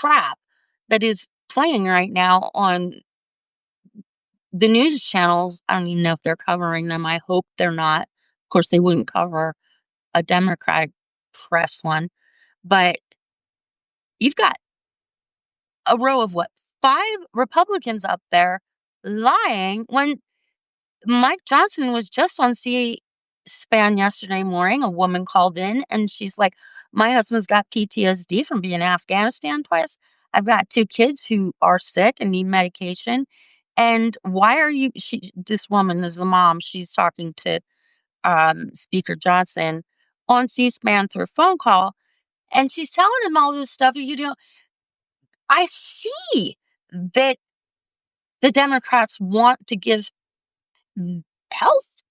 crap that is playing right now on the news channels. I don't even know if they're covering them. I hope they're not. Of course, they wouldn't cover a Democratic press one, but you've got a row of what, 5 Republicans up there lying when Mike Johnson was just on C-SPAN yesterday morning. A woman called in and she's like, "My husband's got PTSD from being in Afghanistan twice. I've got 2 kids who are sick and need medication. And why are you," this woman is the mom. She's talking to Speaker Johnson on C-SPAN through a phone call, and she's telling him all this stuff. I see that the Democrats want to give health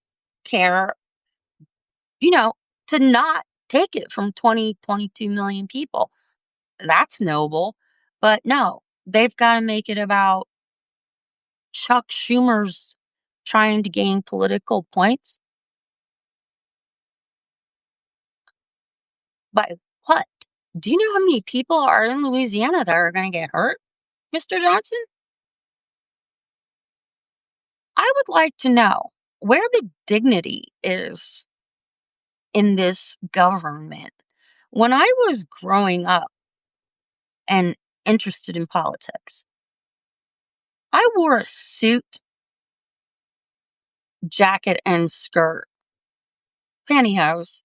care, you know, to not take it from 20, 22 million people. That's noble. But no, they've got to make it about Chuck Schumer's trying to gain political points. By what? Do you know how many people are in Louisiana that are going to get hurt, Mr. Johnson? I would like to know where the dignity is in this government. When I was growing up and interested in politics, I wore a suit, jacket, and skirt, pantyhose,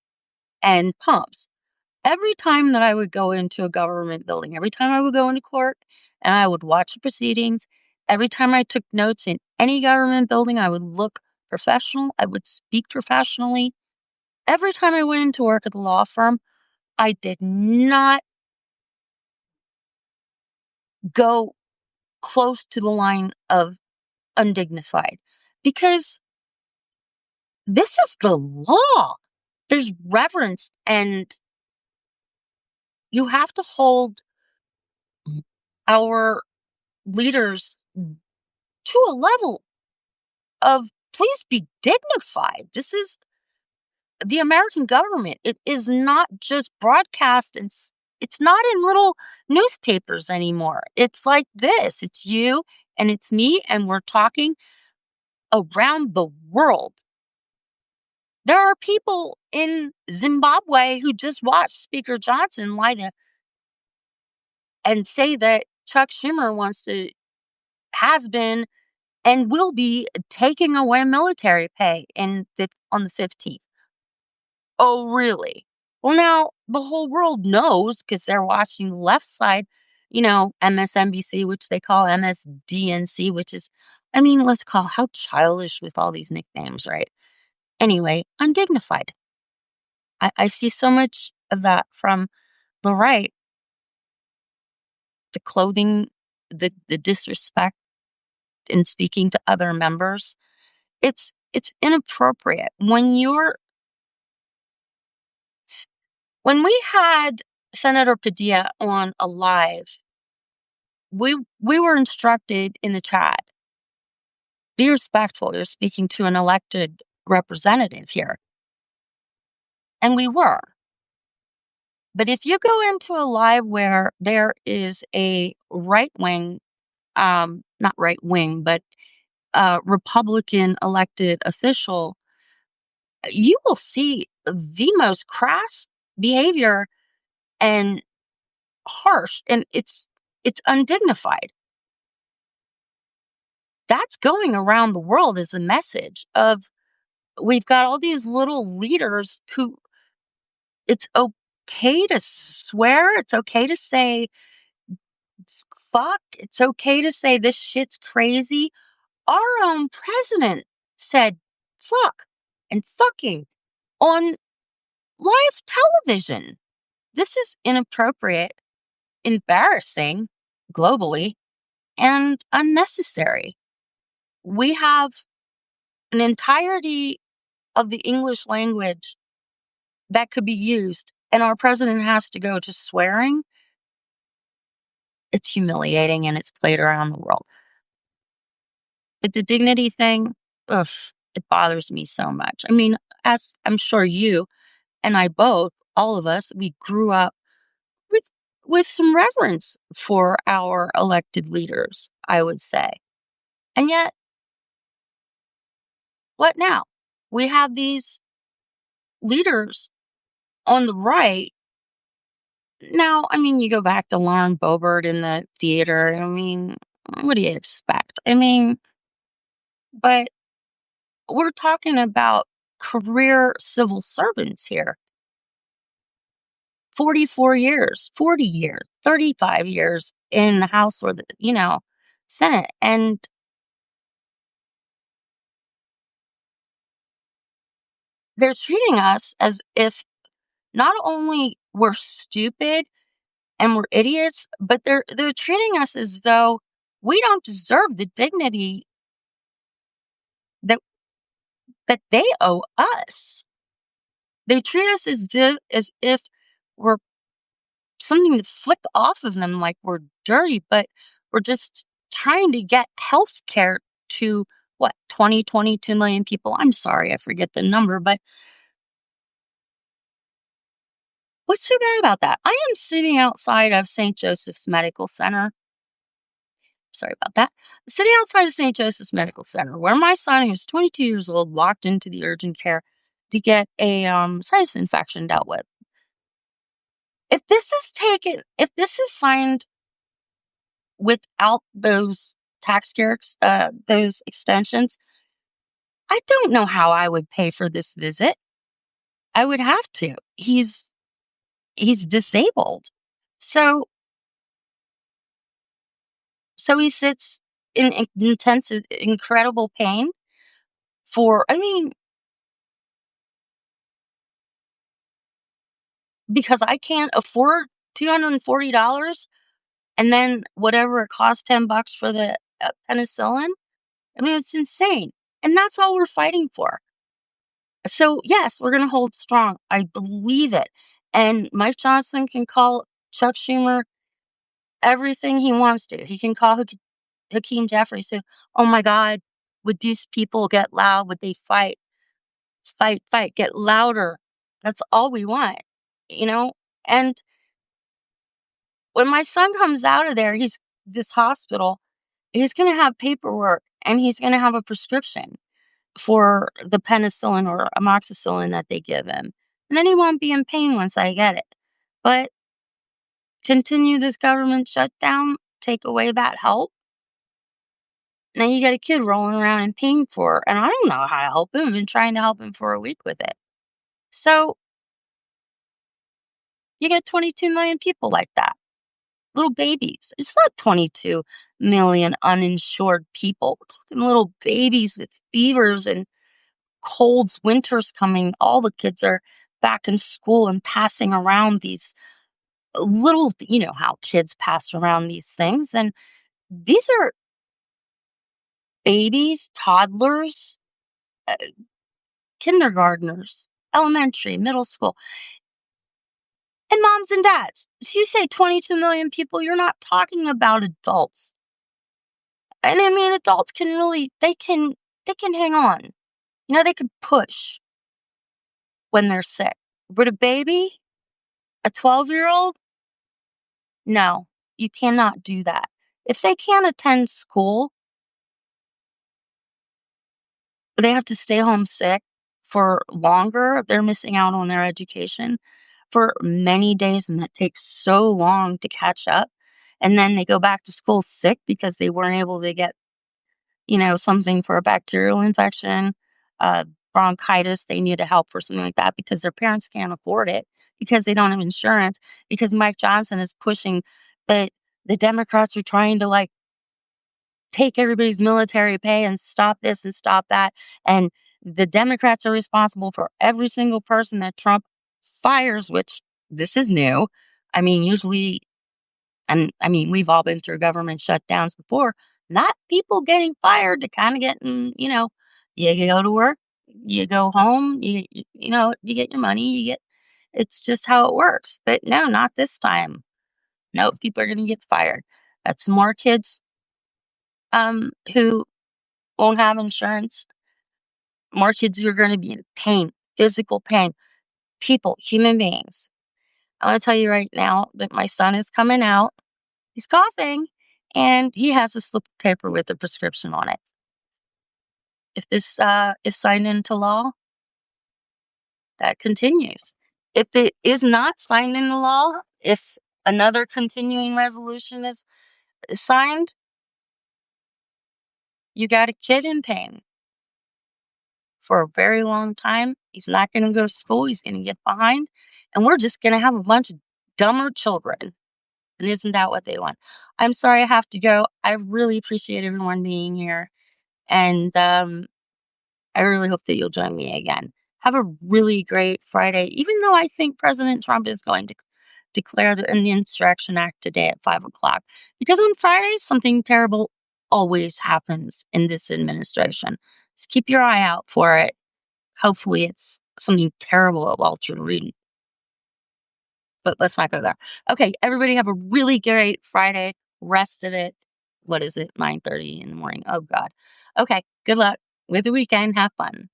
and pumps every time that I would go into a government building, every time I would go into court and I would watch the proceedings, every time I took notes in any government building, I would look professional, I would speak professionally. Every time I went into work at the law firm, I did not go close to the line of undignified because this is the law. There's reverence, and you have to hold our leaders to a level of please be dignified. This is the American government. It is not just broadcast and it's not in little newspapers anymore. It's like this. It's you and it's me, and we're talking around the world. There are people in Zimbabwe who just watched Speaker Johnson lie to and say that Chuck Schumer has been and will be taking away military pay on the 15th. Oh, really? Well, now the whole world knows because they're watching the left side, MSNBC, which they call MSDNC, which is, I mean, let's call how childish with all these nicknames, right? Anyway, undignified. I see so much of that from the right, the clothing, the disrespect in speaking to other members. It's inappropriate. When we had Senator Padilla on a live, we were instructed in the chat, be respectful. You're speaking to an elected representative here. And we were. But if you go into a live where there is a right wing, not right wing, but Republican elected official, you will see the most crass behavior and harsh, and it's undignified. That's going around the world as a message of we've got all these little leaders who it's okay to swear, it's okay to say fuck, it's okay to say this shit's crazy. Our own president said fuck and fucking on live television. This is inappropriate, embarrassing globally, and unnecessary. We have an entirety of the English language that could be used, and our president has to go to swearing. It's humiliating and it's played around the world. But the dignity thing, ugh, it bothers me so much. I mean, as I'm sure you and I both, all of us, we grew up with with some reverence for our elected leaders, I would say. And yet, what now? We have these leaders on the right. Now, I mean, you go back to Lauren Boebert in the theater. I mean, what do you expect? I mean, but we're talking about career civil servants here. 44 years, 40 years, 35 years in the House or the, Senate. And they're treating us as if not only we're stupid and we're idiots, but they're treating us as though we don't deserve the dignity that that they owe us. They treat us as if we're something to flick off of them like we're dirty, but we're just trying to get health care to what, 20, 22 million people. I'm sorry, I forget the number, but what's so bad about that? I am sitting outside of St. Joseph's Medical Center. Sorry about that. Sitting outside of St. Joseph's Medical Center, where my son, who's 22 years old, walked into the urgent care to get a sinus infection dealt with. If this is signed without those those extensions, I don't know how I would pay for this visit. I would have to. He's disabled. So he sits in intense, incredible pain for, I mean, because I can't afford $240 and then whatever it costs, $10 for the penicillin. I mean, it's insane. And that's all we're fighting for. So, yes, we're going to hold strong. I believe it. And Mike Johnson can call Chuck Schumer everything he wants to. He can call Hakeem Jeffries, say, oh my God, would these people get loud? Would they fight? Fight, fight, get louder. That's all we want, you know? And when my son comes out of there, this hospital, he's going to have paperwork and he's going to have a prescription for the penicillin or amoxicillin that they give him. And then he won't be in pain once I get it. But continue this government shutdown, take away that help. Now you got a kid rolling around in pain and I don't know how to help him. I've been trying to help him for a week with it. So you get 22 million people like that, little babies. It's not 22 million uninsured people. We're talking little babies with fevers and colds, winters coming. All the kids are back in school and passing around these little, you know how kids pass around these things. And these are babies, toddlers, uh, kindergartners, elementary, middle school, and moms and dads. So you say 22 million people, you're not talking about adults. And I mean, adults can really, they can hang on. They can push when they're sick. But a baby, a 12-year-old, no, you cannot do that. If they can't attend school, they have to stay home sick for longer. They're missing out on their education for many days, and that takes so long to catch up. And then they go back to school sick because they weren't able to get, something for a bacterial infection, uh, bronchitis. They need help for something like that because their parents can't afford it because they don't have insurance. Because Mike Johnson is pushing that the Democrats are trying to take everybody's military pay and stop this and stop that. And the Democrats are responsible for every single person that Trump fires, which this is new. I mean, usually, and I mean, we've all been through government shutdowns before, not people getting fired to kind of you go to work, you go home, you get your money, it's just how it works. But no, not this time. No, people are going to get fired. That's more kids who won't have insurance, more kids who are going to be in pain, physical pain, people, human beings. I want to tell you right now that my son is coming out. He's coughing, and he has a slip of paper with a prescription on it. If this is signed into law, that continues. If it is not signed into law, if another continuing resolution is signed, you got a kid in pain for a very long time. He's not going to go to school. He's going to get behind. And we're just going to have a bunch of dumber children. And isn't that what they want? I'm sorry I have to go. I really appreciate everyone being here. And I really hope that you'll join me again. Have a really great Friday, even though I think President Trump is going to declare the Insurrection Act today at 5 o'clock. Because on Fridays, something terrible always happens in this administration. So keep your eye out for it. Hopefully, it's something terrible at Walter Reed. But let's not go there. Okay, everybody have a really great Friday. Rest of it. What is it? 9:30 in the morning. Oh, God. Okay, good luck with the weekend. Have fun.